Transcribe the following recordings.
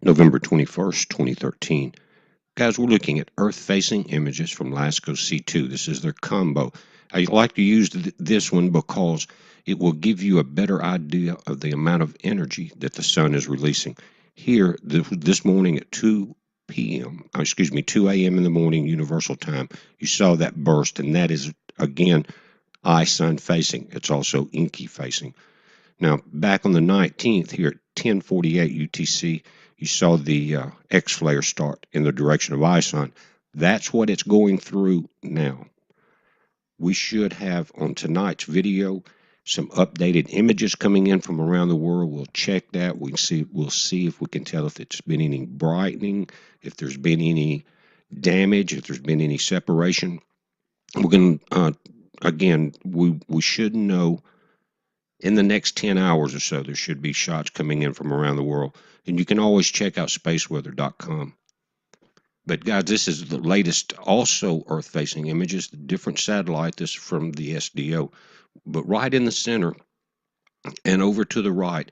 November 21st, 2013. Guys, we're looking at Earth-facing images from LASCO C2. This is their combo. I like to use this one because it will give you a better idea of the amount of energy that the sun is releasing. Here, this morning at 2 a.m. in the morning, Universal Time, you saw that burst, and that is, again, ISON facing. It's also Inky facing. Now, back on the 19th, here at 10:48 UTC, you saw the X flare start in the direction of ISON. That's what it's going through now. We should have on tonight's video some updated images coming in from around the world. We'll check that. We'll see if we can tell if it's been any brightening, if there's been any damage, if there's been any separation. We're going to again, we should know in the next 10 hours or so. There should be shots coming in from around the world, and you can always check out spaceweather.com. But guys, this is the latest also Earth-facing images, the different satellite. This is from the SDO. But right in the center and over to the right,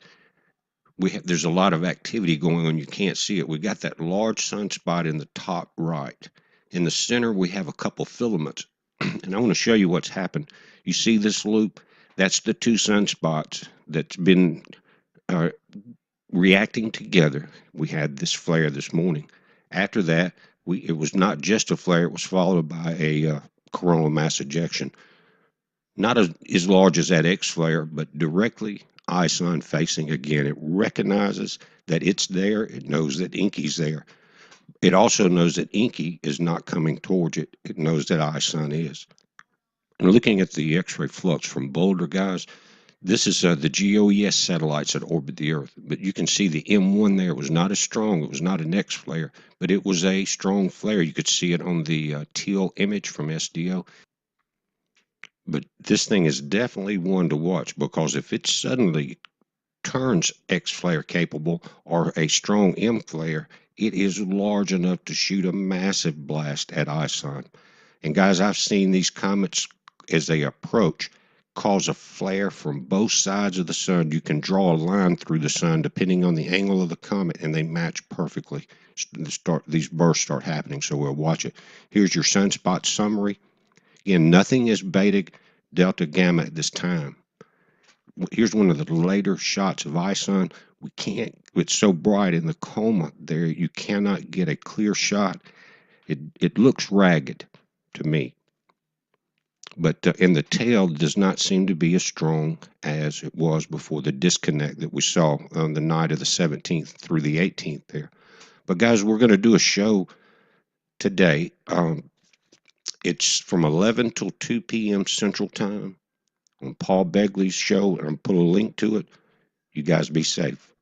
there's a lot of activity going on. You can't see it. We got that large sunspot in the top right. In the center, we have a couple filaments, and I want to show you what's happened. You see this loop? That's the two sunspots that's been reacting together. We had this flare this morning. After that, it was not just a flare, it was followed by a coronal mass ejection. Not as large as that X flare, but directly ISON facing again. It recognizes that it's there. It knows that Inky's there. It also knows that Inky is not coming towards it. It knows that ISON is. And looking at the X-ray flux from Boulder, guys, this is the GOES satellites that orbit the Earth. But you can see the M1 there was not as strong. It was not an X flare, but it was a strong flare. You could see it on the teal image from SDO. But this thing is definitely one to watch, because if it suddenly turns X flare capable or a strong M flare, it is large enough to shoot a massive blast at ISON. And guys, I've seen these comets as they approach cause a flare from both sides of the sun. You can draw a line through the sun depending on the angle of the comet, and they match perfectly. These bursts start happening, so we'll watch it. Here's your sunspot summary. Again, nothing is beta, delta, gamma at this time. Here's one of the later shots of ISON. We can't, it's so bright in the coma there, you cannot get a clear shot. It looks ragged to me. But and the tail does not seem to be as strong as it was before the disconnect that we saw on the night of the 17th through the 18th there. But guys, we're going to do a show today. It's from 11 till 2 p.m. Central Time on Paul Begley's show, and I'll put a link to it. You guys be safe.